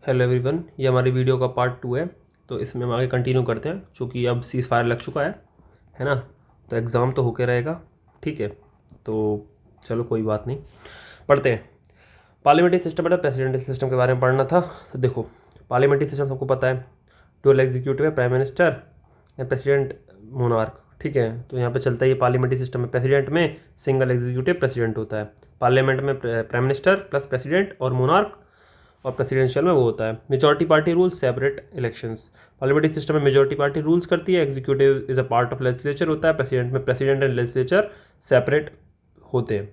Hello everyone, ये हमारी video का पार्ट 2 है। तो इसमें हम आगे कंटिन्यू करते हैं, चूँकि अब सीज़ फायर लग चुका है ना। तो एग्ज़ाम तो होके रहेगा, ठीक है। तो चलो कोई बात नहीं, पढ़ते हैं। पार्लियामेंट्री सिस्टम है, प्रेसिडेंशियल सिस्टम के बारे में पढ़ना था। तो देखो, पार्लियामेंट्री सिस्टम सबको पता है, डुअल एग्जीक्यूटिव है, प्राइम मिनिस्टर या प्रेसिडेंट मोनार्क, ठीक है। तो यहाँ पे चलता है ये पार्लियामेंट्री सिस्टम में। प्रेसिडेंट में सिंगल एग्जीक्यूटिव प्रेसिडेंट होता है, पार्लियामेंट में प्राइम मिनिस्टर प्लस प्रेसिडेंट और मोनार्क, और प्रेसिडेंशियल में वो होता है majority party rules, separate elections. Parliamentary system में मेजॉरिटी पार्टी रूल्स करती है, executive is a part of legislature होता है, प्रेसिडेंट में प्रेसिडेंट एंड लेजिस्लेचर सेपरेट होते हैं।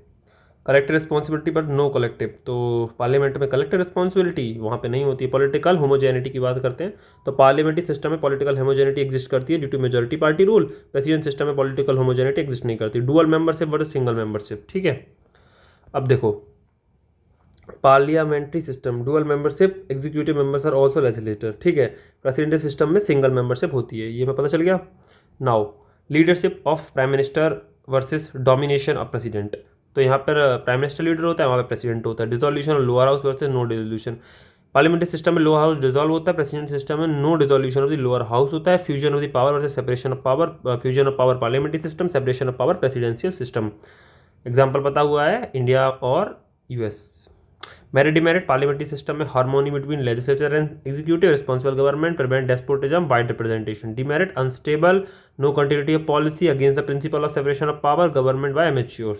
Collective responsibility but no collective, तो पार्लियामेंट में कलेक्टिव रिस्पॉन्सिबिलिटी वहाँ पे नहीं होती है। पॉलिटिकल होमोजेनिटी की बात करते हैं, तो पार्लियामेंट्री सिस्टम में पॉलिटिकल होमोजेनिटी एग्जिस्ट करती है due to majority party rule. President system में पॉलिटिकल होमोजेनिटी एग्जिस्ट नहीं करती। Dual membership versus single membership, ठीक है। अब देखो, parliamentary system dual membership, executive members are also legislator, ठीक है। प्रेसिडेंशियल सिस्टम में सिंगल मेंबरशिप होती है, ये मैं पता चल गया। Now leadership of prime minister versus domination of president, तो यहाँ पर प्राइम मिनिस्टर लीडर होता है, वहाँ पर प्रेसिडेंट होता है। Dissolution of lower house versus no dissolution. Parliamentary system में लोअर हाउस डिसॉल्व होता है, प्रेसिडेंट सिस्टम में no dissolution of the lower house होता है। Fusion of the power versus separation of power, fusion of power parliamentary system, separation of power presidential system. Example पता हुआ है, India और US. Merit demerit, parliamentary system में harmony between legislature and executive, responsible government, prevent despotism, wide representation. Demerit, unstable, no continuity of policy, against the principle of separation of power, government by amateurs.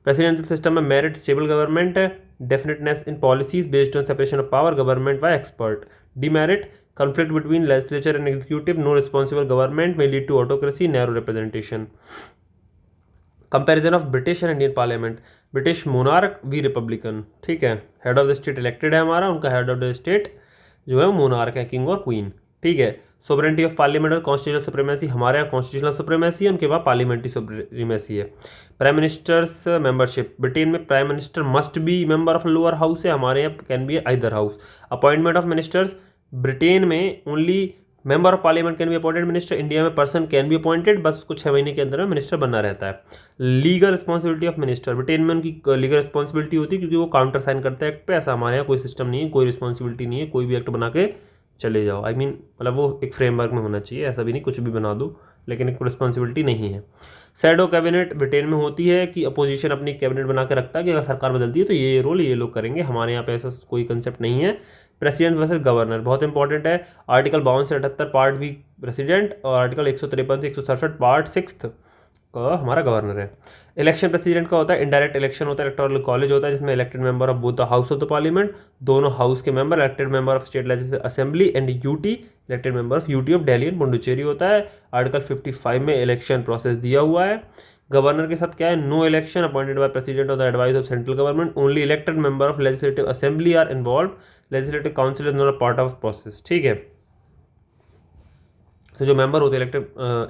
Presidential system में merit, stable government, definiteness in policies based on separation of power, government by expert. Demerit, conflict between legislature and executive, no responsible government may lead to autocracy, narrow representation. Comparison of British and Indian parliament, British monarch, we republican, ठीक है। Head of the state elected है हमारा, उनका head of the state जो है वो monarch है, king और क्वीन, ठीक है। सोवरेंटी ऑफ पार्लियामेंट और कॉन्स्टिट्यूशनल सुप्रीमेसी, हमारे यहाँ कॉन्स्टिट्यूशनल सुप्रीमेसी है, उनके बाद पार्लियामेंट्री सुप्रीमेसी है। प्राइम मिनिस्टर्स मेंबरशिप, ब्रिटेन में prime minister must be member of lower house है, हमारे यहाँ can be either house. Appointment of ministers, Britain में only member of parliament can be appointed minister, India में person can be appointed, बस उसको 6 महीने के अंदर में मिनिस्टर बनना रहता है। Legal responsibility of minister, Britain में उनकी लीगल रिस्पॉन्सिबिलिटी होती है क्योंकि वो काउंटर साइन करते हैं एक्ट पे। ऐसा हमारे यहाँ कोई सिस्टम नहीं है, कोई रिस्पॉन्सिबिलिटी नहीं है, कोई भी एक्ट बना के चले जाओ। आई मीन मतलब वो एक फ्रेमवर्क में होना चाहिए, ऐसा भी नहीं कुछ भी बना दो, लेकिन एक रिस्पॉन्सिबिलिटी नहीं है। शैडो कैबिनेट ब्रिटेन में होती है कि अपोजिशन अपनी कैबिनेट बना के रखता है कि अगर सरकार बदलती है तो ये रोल ये लोग करेंगे, हमारे यहाँ पे ऐसा कोई कंसेप्ट नहीं है। प्रेसिडेंट वर्सेस गवर्नर बहुत इंपॉर्टेंट है, आर्टिकल 52 से 78 पार्ट भी प्रेसिडेंट, और आर्टिकल 153 से 167 पार्ट 6 का हमारा गवर्नर है। इलेक्शन प्रेसिडेंट का होता है, इनडायरेक्ट इलेक्शन होता है, इलेक्टोरल कॉलेज होता है जिसमें elected member of both the house of the parliament, दोनों हाउस के member, elected member of state legislative assembly and UT, elected member of UT of Delhi and Puducherry होता है। आर्टिकल 55 में इलेक्शन प्रोसेस दिया हुआ है। गवर्नर के साथ क्या है, no election appointed by president of the advice of central government, only elected member of legislative assembly are involve, legislative council is not a part of process, ठीक है। तो जो मेंबर होते हैं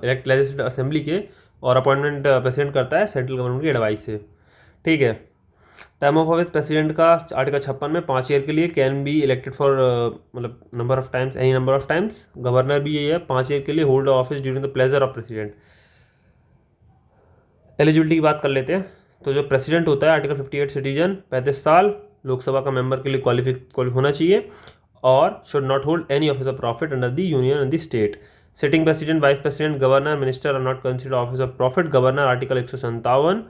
इलेक्ट लेजिस्लेटिव असेंबली के, और appointment president करता है सेंट्रल गवर्नमेंट की एडवाइस से, ठीक है। टाइम ऑफ ऑफिस प्रेसिडेंट का आर्टिकल 56 में 5 ईयर के लिए कैन बी इलेक्टेड फॉर मतलब number of times, any number of times. Governor भी ये है 5 ईयर के लिए hold office during the pleasure of president. Eligibility की बात कर लेते हैं, तो जो प्रेसिडेंट होता है आर्टिकल 58 सिटीजन, 35 साल, लोकसभा का मेंबर के लिए क्वालिफाई होना चाहिए, और should not hold any office of profit under the union and the state. Sitting president, vice president, governor, minister are not considered office of profit. Governor article 157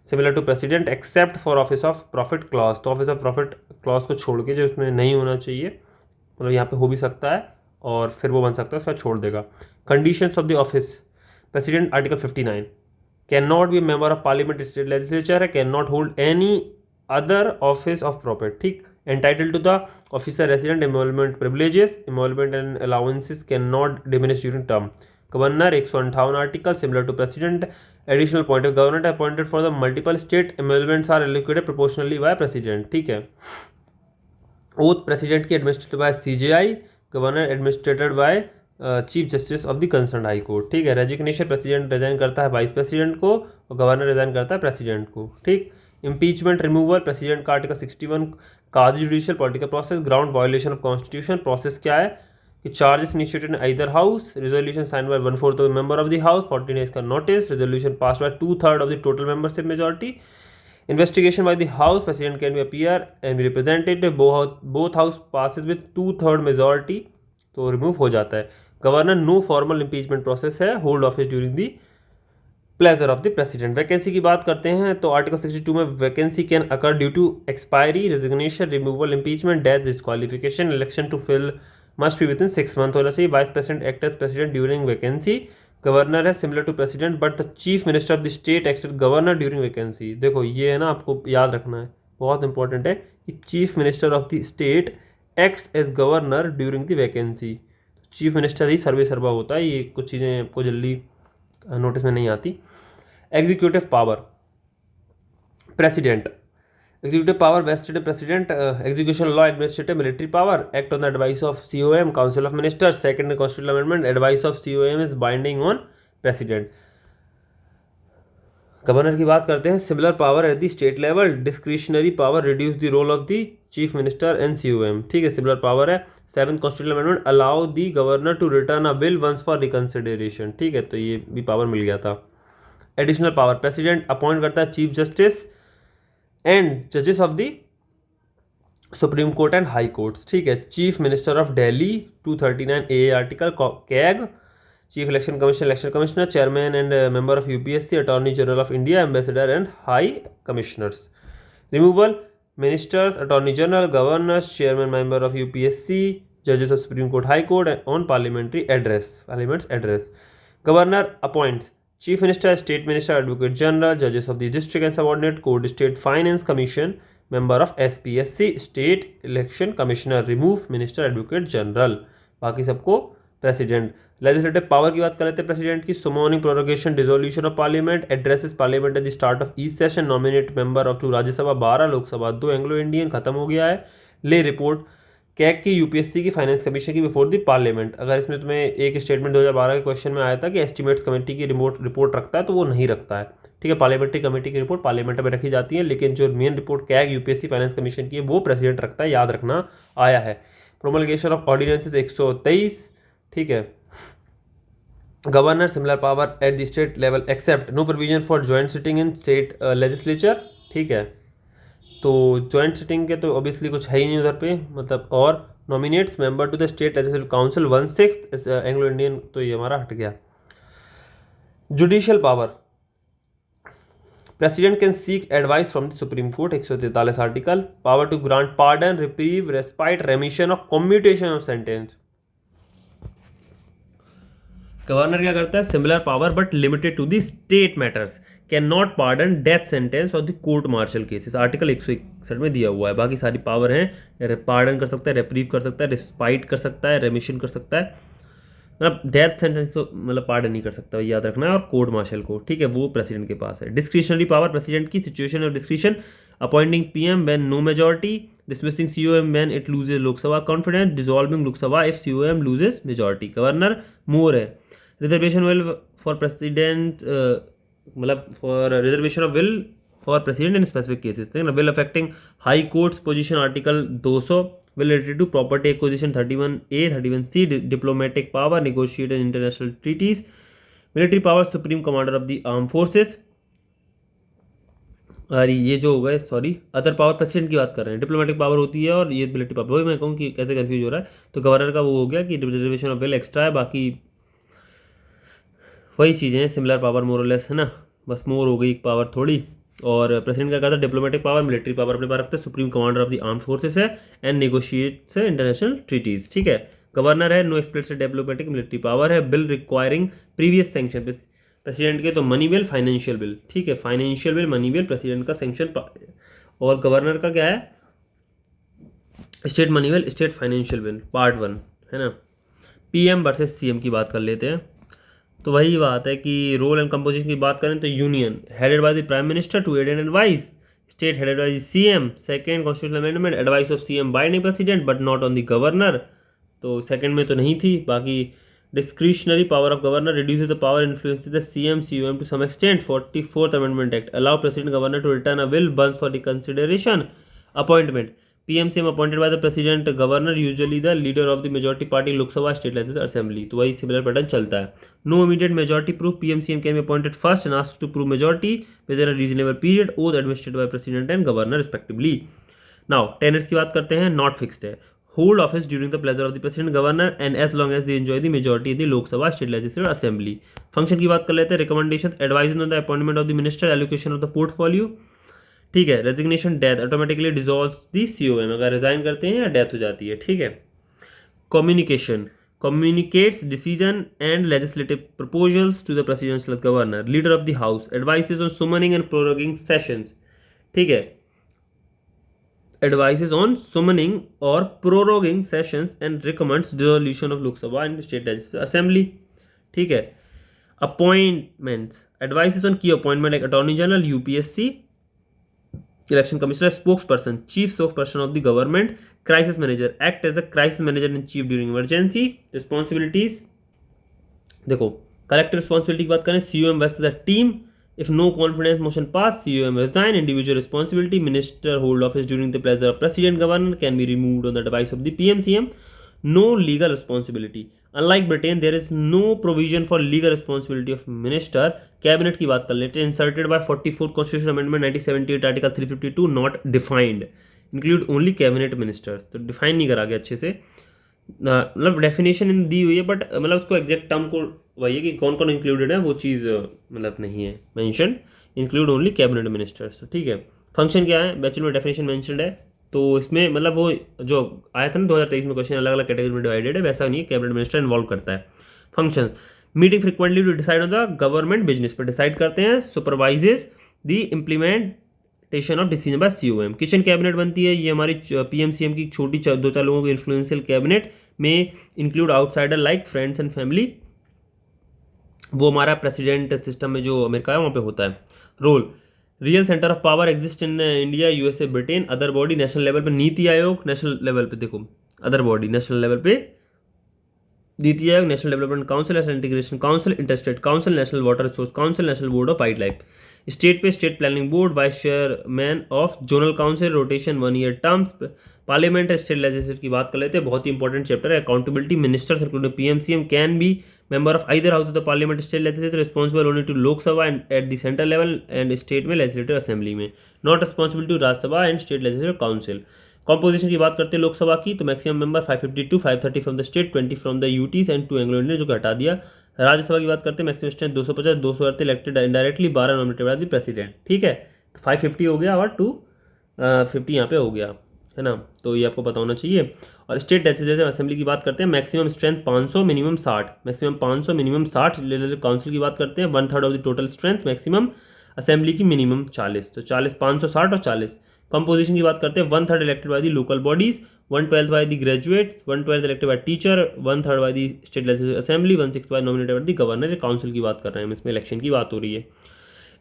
similar to president except for office of profit clause, तो office of profit clause को छोड़ के जो इसमें नहीं होना चाहिए, मतलब यहाँ पे हो भी सकता है और फिर वो बन सकता है, उसका छोड़ देगा। Conditions of the office president article 59 cannot be member of parliament, state legislature है, cannot hold any other office of profit, ठीक। Entitle to the officer resident emolument privileges, emolument and allowances cannot diminish during term. Governor 158 article similar to president, additional point of government appointed for the multiple state, emoluments are allocated proportionally by president, ठीक है। Oath president की administrated by CJI, governor administrated by chief justice of the concern high court, ठीक है। Resignation, president resign करता है vice president को और governor resign करता है प्रेसिडेंट को, ठीक। इम्पीचमेंट, रिमूवल, प्रेसिडेंट का article 61 quasi judicial political process, ground violation of constitution. Process क्या है कि charges initiated in either house, resolution sign by 1/4 of the member of the house, 14 days का notice, resolution pass by 2/3 of the total membership majority, Investigation by the House, President can be appear and be represented. Both House passes with 2/3 majority, तो remove हो जाता है. Governor no formal impeachment process है, hold office during the pleasure of the president. Vacancy की बात करते हैं तो आर्टिकल 62 में vacancy can occur due to expiry, resignation, removal, impeachment, death, disqualification. Election to fill must be within 6 months होना चाहिए. Vice president act as president during vacancy. Governor है similar to president but the chief minister of the state acts as governor during vacancy. देखो ये है ना, आपको याद रखना है, बहुत इंपॉर्टेंट है कि chief minister of the state acts as governor during the vacancy. Chief minister ही सर्वे सर्वा होता है. ये कुछ चीज़ें आपको जल्दी नोटिस में नहीं आती. Executive power, president. Executive power vested president. Execution law, administrative, military power. Act on the advice of COM, council of ministers. Second constitutional amendment, advice of COM is binding on president. Governor की बात करते हैं. Similar power at the state level. Discretionary power reduce the role of the chief minister and COM. ठीक है, similar power है. Seventh constitutional amendment, allow the governor to return a bill once for reconsideration. ठीक है, तो ये भी power मिल गया था. एडिशनल पावर, प्रेसिडेंट अपॉइंट करता है चीफ जस्टिस एंड जजेस of the supreme court and high courts. ठीक है. Chief minister of Delhi 239A article. CAG, chief election commission, election commissioner. Chairman and member of UPSC, attorney general of India, ambassador and high commissioners. Removal, ministers, attorney general, governors, chairman, member of UPSC, जजेस of supreme court, high court on parliamentary address, parliaments address. Governor appoints Chief Minister, State Minister, Advocate General, judges of the district and subordinate court, State Finance Commission, member of SPSC, State Election Commissioner. Remove Minister, Advocate General. बाकी सबको president. Legislative power की बात कर लेते हैं president की. Summoning, prorogation, dissolution of parliament, addresses parliament at the start of each session, nominate member of 2 Rajya Sabha, 12 Lok Sabha, 2 Anglo Indian, खत्म हो गया है. ले रिपोर्ट कैग की, UPSC की, फाइनेंस कमीशन की बिफोर द पार्लियामेंट. अगर इसमें तुम्हें एक स्टेटमेंट 2012 के क्वेश्चन में आया था कि एस्टीमेट्स कमेटी की रिपोर्ट रखता है, तो वो नहीं रखता है. ठीक है, पार्लियामेंट्री कमेटी की रिपोर्ट पार्लियामेंट में रखी जाती है, लेकिन जो main report CAG, UPSC, finance commission की है वो प्रेसिडेंट रखता है. याद रखना आया है. Promulgation of ordinances 123. ठीक है. Governor similar power at the state level except no provision for joint sitting in state legislature. ठीक है, तो ज्वाइंट सिटिंग के तो ऑब्वियसली कुछ है ही नहीं उधर पे, मतलब. और nominates member to the state legislative council 1/6 Anglo Indian, तो ये हमारा हट गया. Judicial power, president can seek advice from the supreme court 143 article. Power to grant pardon, reprieve, respite, remission और कम्यूटेशन ऑफ सेंटेंस. गवर्नर क्या करता है? Similar power but limited to the state matters. Cannot pardon death sentence और the court martial cases. Article 161 में दिया हुआ है. बाकी सारी पावर हैं. पार्डन कर सकता है, रेप्रीव कर सकता है, रिस्पाइट कर सकता है, रेमिशन कर सकता है. मतलब डेथ सेंटेंस तो मतलब पार्डन नहीं कर सकता, याद रखना है. और कोर्ट मार्शल को, ठीक है, वो प्रेसिडेंट के पास है. डिस्क्रिशनरी पावर प्रेसिडेंट की, situation of discretion, appointing PM when no majority, dismissing COM when it loses Lok Sabha confidence, dissolving Lok Sabha if COM loses majority. Governor more है. रिजर्वेशन विल फॉर प्रेसिडेंट, मतलब for reservation of bill for president in specific cases. ठीक है ना. Bill affecting high courts position article 200. will related to property acquisition 31A 31C. diplomatic power, negotiate international treaties. military power, supreme commander of the armed forces. और ये जो हो गए, sorry, other power president की बात कर रहे हैं. डिप्लोमेटिक पावर होती है और ये मिलिट्री पावर. वही मैं कहूँ कि कैसे कंफ्यूज हो रहा है. तो गवर्नर का वो हो गया कि रिजर्वेशन ऑफ विल एक्स्ट्रा है, बाकी वही चीज़ें हैं, सिमिलर पावर मोरलेस है ना, बस मोर हो गई एक पावर थोड़ी. और प्रेसिडेंट क्या करता है? डिप्लोमेटिक पावर, मिलिट्री पावर अपने पास रखते हैं. Supreme commander of the arm forces है एंड नेगोशिएट्स इंटरनेशनल ट्रीटीज. ठीक है. गवर्नर है, no explicit diplomatic military power है. Bill requiring previous sanction president के, तो मनी बिल, फाइनेंशियल बिल. ठीक है, financial bill, money bill, president का सैंक्शन. और गवर्नर का क्या है? State money bill, state financial bill, part 1 है ना. PM वर्सेस CM की बात कर लेते हैं. तो वही बात है कि रोल एंड कंपोजिशन की बात करें तो union headed by the prime minister to aid and advice. State headed by the CM. Second constitutional amendment, advice of CM binding president but not on the governor. तो second में तो नहीं थी. बाकी discretionary power of governor reduces the power influence the CM COM to some extent. 44th amendment act allow president governor to return a bill once for the consideration. Appointment PMCM appointed by the president governor, usually the leader of the majority party लोक सभा, state legislative assembly. तो वही similar pattern चलता है। No immediate majority proof, PMCM can be appointed first and asked to prove majority within a reasonable period, oath administered by president and governor respectively. Now tenures की बात करते हैं, not fixed है। Hold office during the pleasure of the president governor and as long as they enjoy the majority in the Lok Sabha, state legislative assembly. Function की बात कर लेते हैं, recommendation, advising on the appointment of the minister, allocation of the portfolio, ठीक है। Resignation, death, automatically dissolves the COM, अगर resign करते हैं या डेथ हो जाती है, ठीक है। Communication, communicates decision and legislative proposals to the presidential governor, leader of the house, advises on summoning and proroguing sessions, ठीक है, advises on summoning or proroguing sessions and recommends dissolution of Lok Sabha and state legislative assembly, ठीक है। appointments, advises on key appointment like attorney general, UPSC, election commissioner, spokesperson, chief spokesperson of the government, crisis manager, act as a crisis manager in chief during emergency, responsibilities, देखो collective responsibility की बात करें, COM versus the team, if no confidence motion pass, COM resign, individual responsibility, minister hold office during the pleasure of president governor, can be removed on the advice of the PMCM, no legal responsibility, unlike Britain there is no provision for legal responsibility of minister। Cabinet की बात कर लेते हैं, inserted by 44 constitution amendment 1978 article 352, not defined, include only cabinet ministers. तो define नहीं करा गया अच्छे से, मतलब डेफिनेशन दी हुई है बट मतलब उसको एग्जैक्ट टर्म को वही है कि कौन कौन इंक्लूडेड है वो चीज़ मतलब नहीं है mention, include only cabinet ministers, ठीक है। फंक्शन क्या है, बैचलर में डेफिनेशन मेंशनड है, तो इसमें मतलब वो जो आया था ना 2023 में क्वेश्चन, अलग अलग कैटेगरी में डिवाइडेड है, वैसा नहीं है, कैबिनेट मिनिस्टर इन्वॉल्व करता है। Function, meeting frequently to decide on the government business पर डिसाइड करते हैं, supervises the implementation of decision by COM। किचन कैबिनेट बनती है, ये हमारी PMCM की छोटी 2-4 लोगों की इन्फ्लुएंशियल कैबिनेट में include outsider like friends and family, वो हमारा प्रेसिडेंट सिस्टम में जो अमेरिका है वहाँ पे होता है। Role, real centre of power exist in India, USA, Britain. Other body, national level पे नीति आयोग, नेशनल लेवल पे देखो अदर बॉडी, नेशनल लेवल पे NITI Aayog, national development council, national integration council, interstate council, national water resource council, national board of wildlife. State पे state planning board, vice chairman of zonal council, rotation 1 year terms. Parliament, state legislature की बात कर लेते हैं, बहुत ही important chapter है। Accountability, ministers including PMCM can be member of either house of the parliament, state legislature responsible only to Lok Sabha and at the central level and state में legislative assembly में, not responsible to Rajya Sabha and state legislative council। Composition की बात करते हैं लोकसभा की, तो maximum member 552, 530 from the state, 20 from the UTs and 2 Anglo Indian, जो कि हटा दिया। राज्यसभा की बात करते हैं, maximum strength 250, 200 elected indirectly, 12 nominated by the president, ठीक है। तो 550 हो गया और 250 यहाँ पे हो गया, है ना, तो ये आपको पता होना चाहिए। और स्टेट लेजिस्लेटिव असेंबली की बात करते हैं, maximum strength 500, minimum 60, maximum 500, minimum 60। Legislative council की बात करते हैं, 1/3 of the total strength, maximum assembly की मिनिमम 40, तो 40, 500, 60 और 40। कंपोजिशन की बात करते हैं, 1/3 elected by the local bodies, 1/12 by the graduate, 1/12 elected by teacher, 1/3 by the state legislative assembly, 1/6 by nominated by the governor. Council की बात कर रहे हैं, इसमें इलेक्शन की बात हो रही है।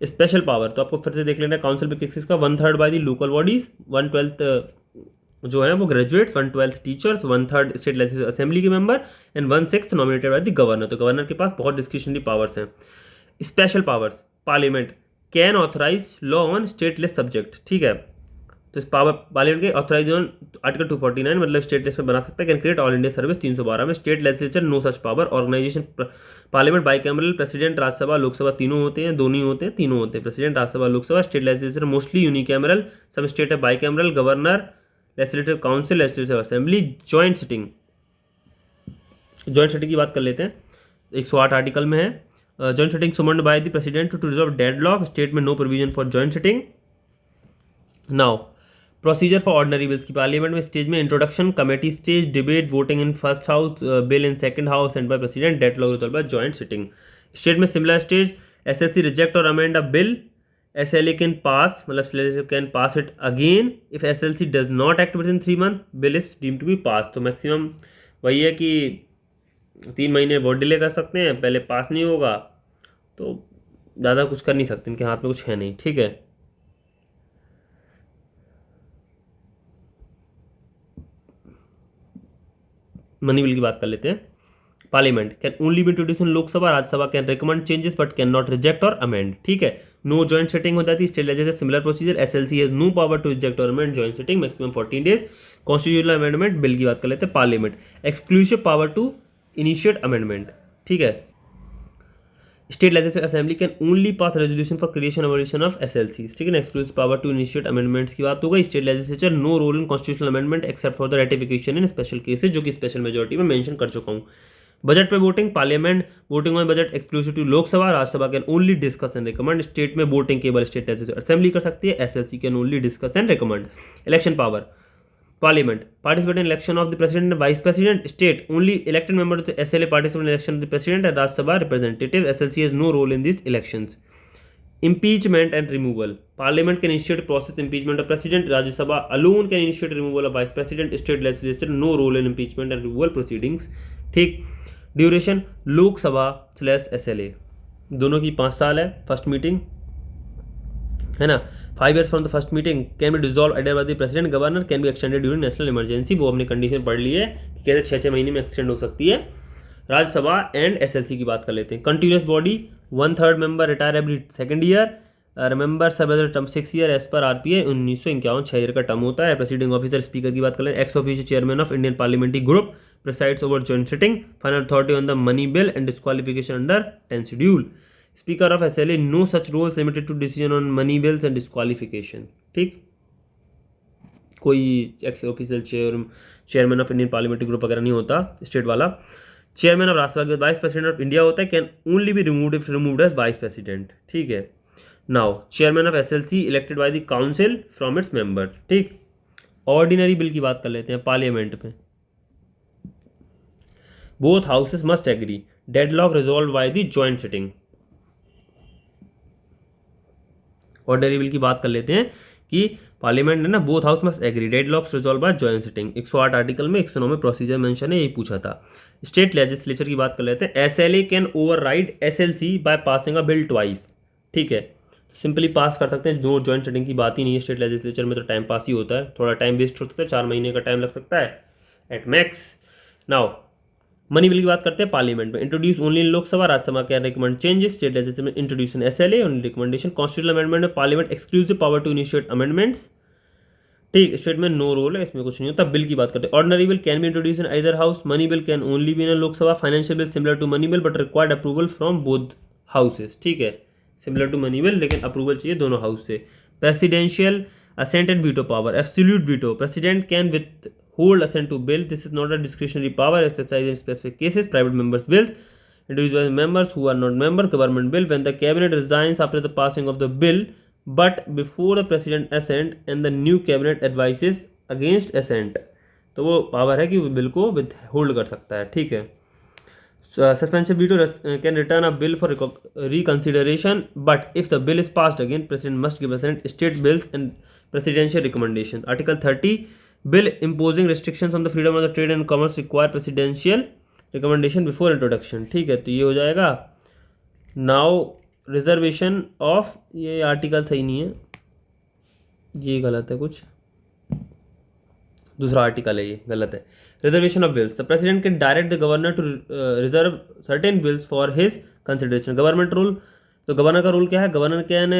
स्पेशल पावर, तो आपको फिर से देख लेना है काउंसिल पे किसका, 1/3 बाय द लोकल बॉडीज, 1/12 जो है वो graduates, 1/12 teachers, 1/3 state legislative assembly के member and 1/6 nominated by the governor. तो गवर्नर के पास बहुत डिस्क्रिशनरी पावर्स हैं। Special powers, parliament can authorise law on state list subject, ठीक है। तो इस पावर पार्लियामेंट के ऑथराइज ऑन आर्टिकल 249 मतलब स्टेटलेस पे बना सकता है, can create all India service 312 में। State legislature no such power. Organisation, parliament bicameral, president Rajya Sabha Lok Sabha तीनों होते हैं, दोनों होते हैं, तीनों होते हैं, president Rajya Sabha Lok Sabha. State legislature mostly unicameral, सब स्टेट है bicameral. Governor, legislative council, legislative assembly. Joint sitting, joint sitting की बात कर लेते हैं, 108 आर्टिकल में है। Joint sitting summoned by the president to resolve deadlock, state में no provision for joint sitting. Now procedure for ordinary bills की parliament में स्टेज में introduction, committee stage, debate, voting in first house, bill in second house and by president, deadlock resolve by joint sitting. State में similar stage, SSC reject और amend a bill, SLA can pass, मतलब legislature can pass it again if SLC does not act within 3 month, bill is deemed to be pass. तो maximum वही है कि 3 महीने vote delay कर सकते हैं, पहले पास नहीं होगा तो ज़्यादा कुछ कर नहीं सकते, इनके हाथ में कुछ है नहीं, ठीक है। मनी बिल की बात कर लेते हैं। Parliament can only be introduce in Lok Sabha, Rajya Sabha can recommend changes but can not reject और अमेंड, ठीक है। नो जॉइंट सिटिंग हो जाती है, state legislature similar procedure, SLC has no power to reject और amend joint sitting, maximum 14 days. Constitutional amendment bill की बात कर लेते हैं, parliament exclusive power to initiate amendment, ठीक है। State legislative assembly can only pass resolution for creation abolition of SLC, ठीक है ना। Exclusive power to initiate amendments की बात होगा। State legislature no role in constitutional amendment except for the ratification in special cases, जो कि special majority में mention कर चुका हूँ। बजट पे voting, parliament voting on budget exclusive to Lok Sabha, Rajya Sabha can only discuss and recommend. State में voting केवल state legislative assembly कर सकती है, SLC can only discuss and recommend. Election power, Parliament participate in election of the president and vice president. State only elected members of the SLA participate in election of the president and Rajya Sabha representative. SLC has no role in these elections. Impeachment and removal. Parliament can initiate process impeachment of president. Rajya Sabha alone can initiate removal of vice president. State legislature no role in impeachment and removal proceedings. ठीक. Duration लोक सभा / SLA दोनों की 5 साल है। First meeting है ना, 5 years from the first meeting, can be dissolved by the president, governor, can be extended during national emergency. वो हमने कंडीशन पढ़ ली है कि कैसे 6-6 महीने में एक्सटेंड हो सकती है। राज्यसभा एंड एसएलसी की बात कर लेते हैं। Continuous body, 1/3 member retire every second year, member सब as term 6 year as per RPA 1951 6 year का टर्म होता है। प्रेसिडिंग ऑफिसर स्पीकर की बात कर लें, ex official chairman of Indian parliamentary group, presides over joint sitting, final authority on the money bill and disqualification under 10 schedule. Speaker of SLA, no such roles limited to decision on money bills and disqualification, ठीक। कोई x official chairman of Indian parliamentary group वगैरह नहीं होता state वाला। Chairman of Rajya Sabha के vice president of India होता है, can only be removed if removed as vice president, ठीक है। Now chairman of SLC elected by the council from its member, ठीक। ऑर्डिनरी बिल की बात कर लेते हैं पार्लियामेंट में। Both houses must agree, deadlock resolve by the joint sitting. Ordinary bill की बात कर लेते हैं कि पार्लियामेंट है ना, both house must agree, deadlocks resolve by joint sitting. 108 article में 109 में प्रोसीजर मेंशन है, यही पूछा था। स्टेट लेजिस्लेचर की बात कर लेते हैं। SLA can override SLC by passing a bill twice, ठीक है। सिंपली पास कर सकते हैं, दो जॉइंट सिटिंग की बात ही नहीं है। स्टेट लेजिस्लेचर में तो टाइम पास ही होता है, थोड़ा टाइम वेस्ट हो सकता है, 4 महीने का टाइम लग सकता है at max. Now money bill की बात करते हैं पार्लियामेंट में। Introduce only in Lok Sabha, Rajya Sabha can recommend changes, state legislature में introduce in SLA only recommendation. Constitutional amendment में parliament exclusive power to initiate amendments, ठीक। स्टेट में नो रोल है, इसमें कुछ नहीं होता। बिल की बात करते हैं। Ordinary bill can be introduce in either house, money bill can only be in Lok Sabha, financial bill similar to money bill but required approval from both houses, ठीक है। सिमिलर टू मनी बिल लेकिन approval चाहिए दोनों house से। Presidential assent and veto power, absolute veto, president can with hold assent to bill. This is not a discretionary power exercised in specific cases. Private members' bills introduced by members who are not members. Government bill, when the cabinet resigns after the passing of the bill, but before the president assent and the new cabinet advises against assent, तो वो power है कि वो bill को with hold कर सकता है, ठीक है। Suspension veto can return a bill for reconsideration, but if the bill is passed again, president must give assent. State bills and presidential recommendation. Article 30. Bill imposing restrictions on the freedom of the trade and commerce require presidential recommendation before introduction, ठीक है। तो ये हो जाएगा। Now reservation of, ये article सही नहीं है, ये गलत है, कुछ दूसरा आर्टिकल है, ये गलत है। Reservation of bills, the president can direct the governor to reserve certain bills for his consideration. Government rule, तो गवर्नर का रूल क्या है, governor can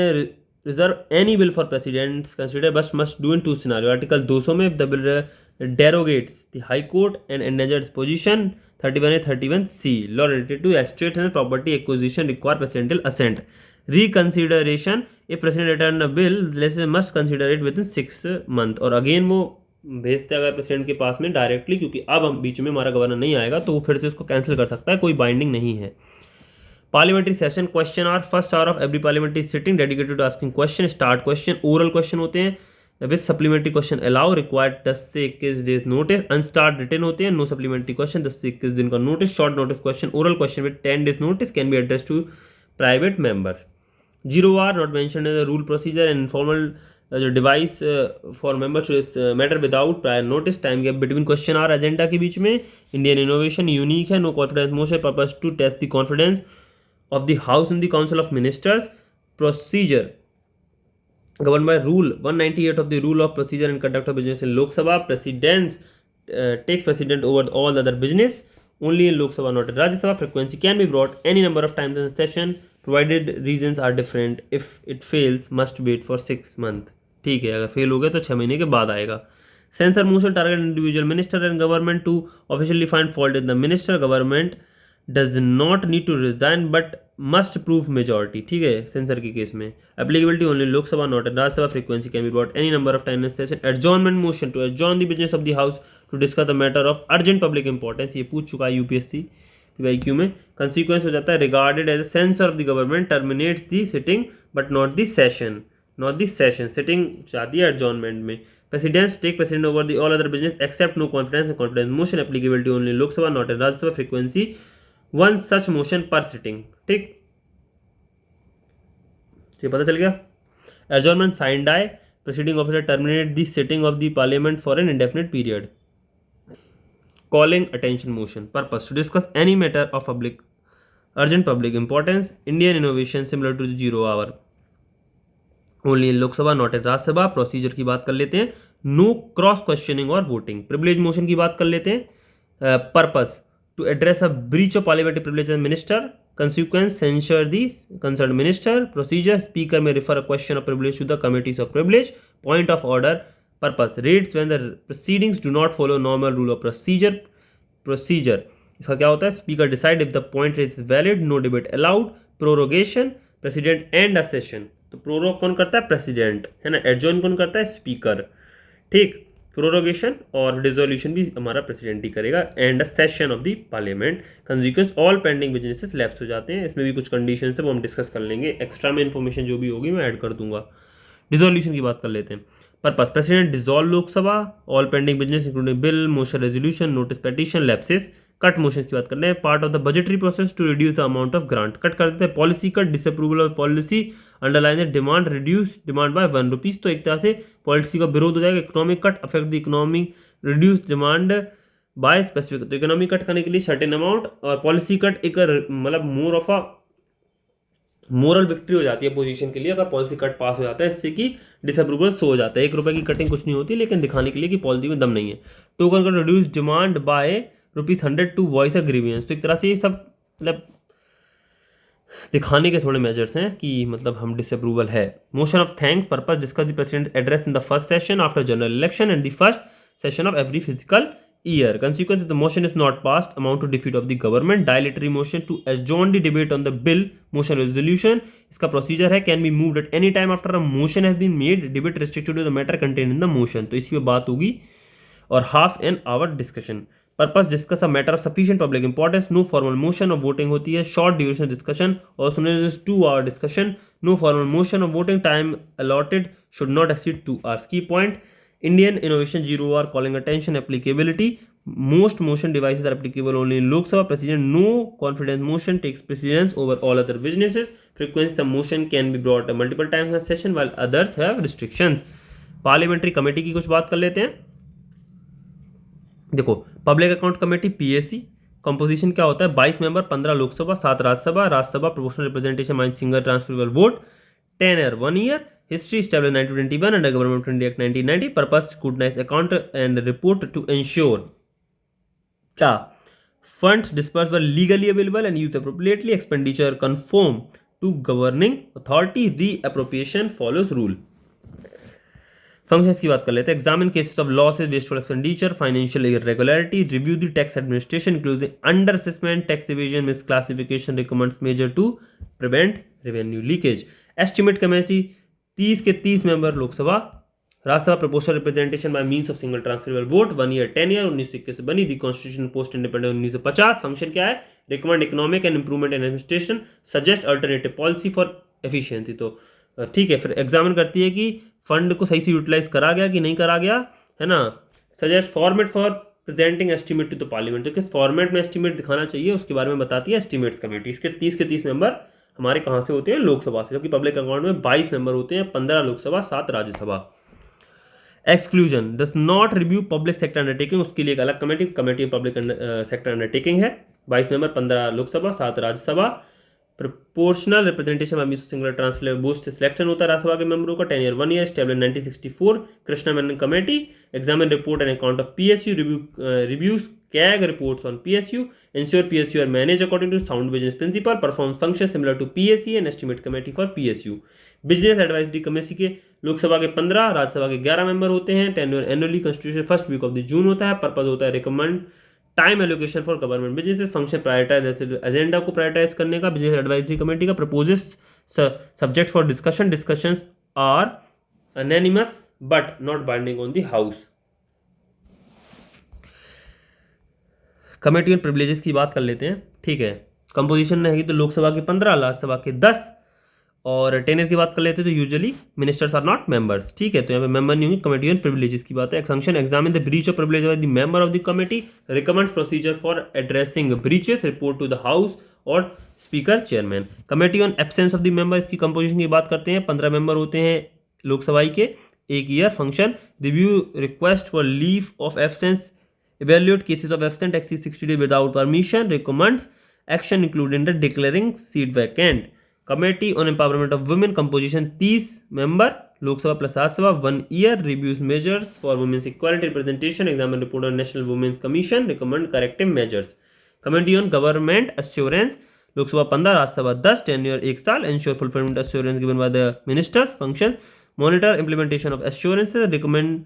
reserve any bill for president's consider बस must do in 2 scenario. Article 200 में the bill derogates the high court and endangered position, 31A 31C law related to estate and property acquisition require presidential assent. Reconsideration, if president return a bill legislature must consider it with in 6 months, और again वो भेजते हैं president के पास में directly, क्योंकि अब हम बीच में हमारा गवर्नर नहीं आएगा तो वो फिर से उसको कैंसिल कर सकता है, कोई बाइंडिंग नहीं है। Parliamentary session, question hour, first hour of every parliamentary sitting dedicated to asking question. Starred question, oral question होते हैं with supplementary question allow, required 10 से 21 डेज नोटिस। अनस्टार्ट रिटन होते हैं, नो सप्लीमेंट्री क्वेश्चन, 10 से 21 दिन का notice. Short notice question, oral question with 10 days notice, can be address to private members. 0R not mention in the rule procedure and informal device for members matter without prior notice. Time gap between question hour agenda के बीच में। Indian innovation unique है, no confidence motion, purpose to test the confidence of the House and the Council of Ministers. Procedure governed by Rule 198 of the Rule of Procedure and Conduct of Business in Lok Sabha. President takes precedent over all other business. only in Lok Sabha, not in Rajya Sabha. Frequency can be brought any number of times in a session provided reasons are different. If it fails must wait for 6 months. ठीक है, अगर fail हो गया तो 6 महीने के बाद आएगा. Censor motion target individual minister and government to officially find fault in the minister. Government does not need to resign but must prove majority. ठीक है, सेंसर के केस में. Applicability only in Lok Sabha, not in Rajya Sabha. Frequency can be brought any number of times in session. Adjournment motion to adjourn the business of the house to discuss the matter of urgent public importance. ये पूछ चुका है UPSC PYQ में. Consequence हो जाता है regarded as a censor of the government terminates the sitting but not the session. Not the session. Sitting जाती है adjournment में. Presidents take precedence over the all other business except no confidence and confidence motion. Applicability only in Lok Sabha, not in Rajya Sabha. Frequency one such motion पर sitting. ठीक, ये पता चल गया. Adjournment sine die presiding officer terminate the sitting of the parliament for an indefinite period. Calling attention motion purpose to discuss any matter of public urgent public importance. Indian innovation similar to the 0 hour only in Lok Sabha, not in Rajya Sabha. Procedure की बात कर लेते हैं. No cross questioning और voting. Privilege motion की बात कर लेते हैं. Purpose to address a breach of parliamentary privilege as minister. Consequence, censure the concerned minister. Procedure, speaker may refer a question of privilege to the committees of privilege. Point of order. Purpose, rates when the proceedings do not follow normal rule of procedure. इसका क्या होता है? Speaker decide if the point raised is valid. No debate allowed. Prorogation, president end a session. तो prorog कौन करता है? President है ना. Adjourn कौन करता है? Speaker. ठीक, प्रोरोगेशन और डिसोल्यूशन भी हमारा प्रेसिडेंट ही करेगा. And a session of the parliament. Consequence all pending businesses lapse हो जाते हैं. इसमें भी कुछ कंडीशन है वो हम डिस्कस कर लेंगे. एक्स्ट्रा में इन्फॉर्मेशन जो भी होगी मैं ऐड कर दूंगा. डिसोल्यूशन की बात कर लेते हैं. Purpose, president dissolve Lok Sabha, all pending business including bill, motion, resolution, notice, petition, lapses. Cut motion की बात कर रहे हैं. Part of the budgetary process to reduce the amount of grant. Cut कर देते हैं. Policy cut, disapproval of policy, underline demand, reduce demand by ₹1. तो एक तरह से पॉलिसी का विरोध हो जाएगा. Economic cut, affect the economy, reduce demand by specific. तो इकोनॉमिक कट करने के लिए सर्टेन अमाउंट, और पॉलिसी कट एक मतलब more of a moral victory हो जाती है पोजीशन के लिए अगर पॉलिसी कट पास हो जाता है. इससे कि डिसअप्रूवल सो हो जाता है. ₹1 की कटिंग कुछ नहीं होती, लेकिन दिखाने के लिए कि पॉलिसी में दम नहीं है. Token cut, reduce demand by ₹100 to voice a grievance. तो एक तरह से ये सब मतलब दिखाने के थोड़े मेजर्स हैं कि मतलब हम डिसअप्रूवल है. Motion of thanks. Purpose, discuss the president address in the first session after general election and the first session of every physical year. Consequence, the motion is not passed, amount to defeat of the government. Dilatory motion to adjourn the debate on the bill, motion resolution. इसका procedure है, can be moved at any time after a motion has been made. Debate restricted to the matter contained in the motion. तो इसी पे बात होगी. और half an hour discussion. Purpose, discuss a matter of sufficient public importance. No formal motion of voting होती है. Short duration discussion, also known as 2-hour discussion. No formal motion of voting. Time allotted should not exceed 2 hours. Key point, Indian innovation 0 hour calling attention. Applicability, most motion devices are applicable only in Lok Sabha. President, no confidence motion takes precedence over all other businesses. Frequency, the motion can be brought multiple times in a session while others have restrictions. Parliamentary committee की कुछ बात कर लेते हैं. देखो, public account committee PAC composition क्या होता है? 22 member, 15 Lok Sabha, 7 Rajya Sabha. Rajya Sabha proportional representation by single transferable vote. Tenure 1 year. History established 1921 under Government of India Act 1990. Purpose, scrutinize account and report to ensure क्या funds disbursed were legally available and used appropriately. Expenditure conform to governing authority. Reappropriation follows rule. Functions की बात कर लेते हैं. Examine cases of losses, wasteful expenditure, financial irregularity. Review the tax administration including under assessment, tax evasion, misclassification. Recommends measure to prevent revenue leakage. Estimate committee 30 के 30 member Lok Sabha. Rajya Sabha proportional representation by means of single transferable vote. 1 year tenure 1921 से बनी. The constitution post independent 1950. Function क्या है? Recommend economic and improvement in administration. Suggest alternative policy for efficiency. तो ठीक है, फिर examine करती है कि फंड को सही से यूटिलाइज करा गया कि नहीं करा गया, है ना. Suggest format for presenting estimate to the parliament. तो किस फॉर्मेट में एस्टीमेट दिखाना चाहिए उसके बारे में बताती है एस्टीमेट्स कमेटी. इसके 30 के 30 मेंबर हमारे कहाँ से होते हैं? लोकसभा से. जबकि पब्लिक अकाउंट में 22 मेंबर होते हैं, 15 Lok Sabha, 7 Rajya Sabha. Exclusion, does not review public sector undertaking. उसके लिए एक अलग committee, committee public sector undertaking है. 22 member, 15 Lok Sabha, 7 Rajya Sabha. Proportional representation by means of single transferable vote से सिलेक्शन होता है राज्यसभा के मेंबरों का. Tenure 1 year. Established 1964. Krishna Menon committee. Examine report and account of PSU. Reviews CAG reports on PSU, ensure PSU are managed according to sound business principle, perform functions similar to PSC and estimate committee for PSU. Business advisory committee के लोकसभा के 15, राज्यसभा के 11 member होते हैं। Tenure annually constitution first week of the June होता है। Purpose होता है recommend time allocation for government business, function prioritise agenda को प्रायोरिटाइज करने का। बिजनेस एडवाइजरी कमेटी का proposes subject for discussions are unanimous but not binding on the house. Committee on privileges की बात कर लेते हैं, ठीक है। कंपोजिशन रहेगी तो लोकसभा के 15, राज्यसभा के 10, और टेनर की बात कर लेते हैं तो usually ministers are not members, ठीक है। तो यहाँ पे मेंबर नहीं होंगे। कमेटी ऑन प्रिविलेजेस की बात है। Function examine the breach of privilege by the member of the committee, recommend procedure for addressing breaches, report to the house और speaker chairman. Committee on absence of the member, इसकी composition की बात करते हैं। 15 member होते हैं लोकसभा के, एक year. Function review request for leave of absence, evaluate cases of absent exceed 60 days without permission, recommends action including the declaring seat vacant. Committee on Empowerment of Women, composition 30 member, Lok Sabha plus Rajya Sabha, 1 year, reviews measures for women's equality representation, examine report on National Women's Commission, recommend corrective measures. Committee on Government Assurance, Lok Sabha 15, Rajya Sabha 10, tenure 1 साल, ensure fulfillment assurance given by the ministers. Function monitor implementation of assurances, recommend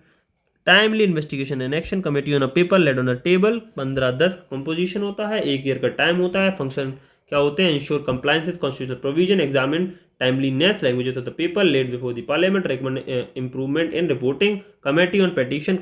timely investigation and action. Committee on a paper laid on a table, 15-10 composition होता है, 1 year का time होता है। Function क्या होते हैं? Ensure compliances constitutional provision, examine timeliness languages of the paper laid before the parliament, recommend improvement in reporting. Committee on petition,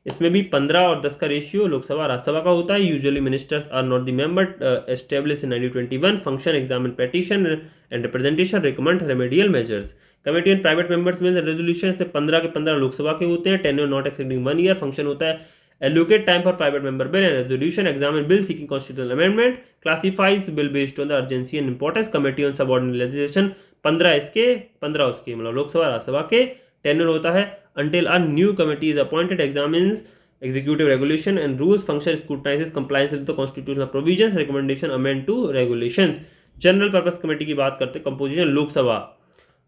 इसमें भी 15 और 10 का रेशियो लोकसभा राज्यसभा का होता है। Usually ministers are not the member, establish in 1921। Function examine petition and representation, recommend remedial measures. Committee on private members में resolution से 15 के 15 लोकसभा के होते हैं। Tenure not exceeding 1 year. Function होता है allocate time for private member bill and resolution, examine bill seeking constitutional amendment, classifies bill based on the urgency and importance. Committee on subordinate legislation, 15 इसके 15 उसके, मतलब लोकसभा राज्यसभा के। टेन्योर होता है until a new committee is appointed, examines executive regulation and rules, function scrutinizes compliance with the constitutional provisions, recommendation amend to regulations. General purpose committee की बात करते हैं। कंपोजिशन लोकसभा,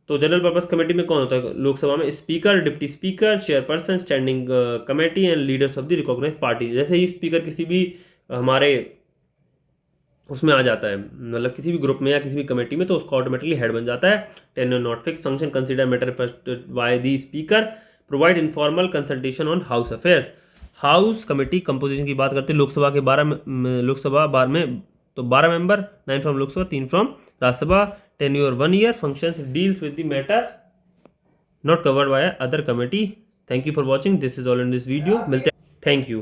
तो जनरल पर्पस कमेटी में कौन होता है लोकसभा में? Speaker, deputy speaker, chairperson, standing committee and leaders of the recognised party. जैसे ही स्पीकर किसी भी हमारे उसमें आ जाता है, मतलब किसी भी ग्रुप में या किसी भी कमेटी में, तो उसका ऑटोमेटिकली हेड बन जाता है। Tenure not fix. Function consider matter first by the speaker, provide informal consultation on house affairs. House committee composition की बात करते हैं। लोकसभा के 12 बार में तो 12 member, 9 from Lok Sabha, 3 from Rajya Sabha. Tenure 1 year. Functions deals with the matter not covered by other committee. Thank you for watching, this is all in this video. मिलते हैं, thank you.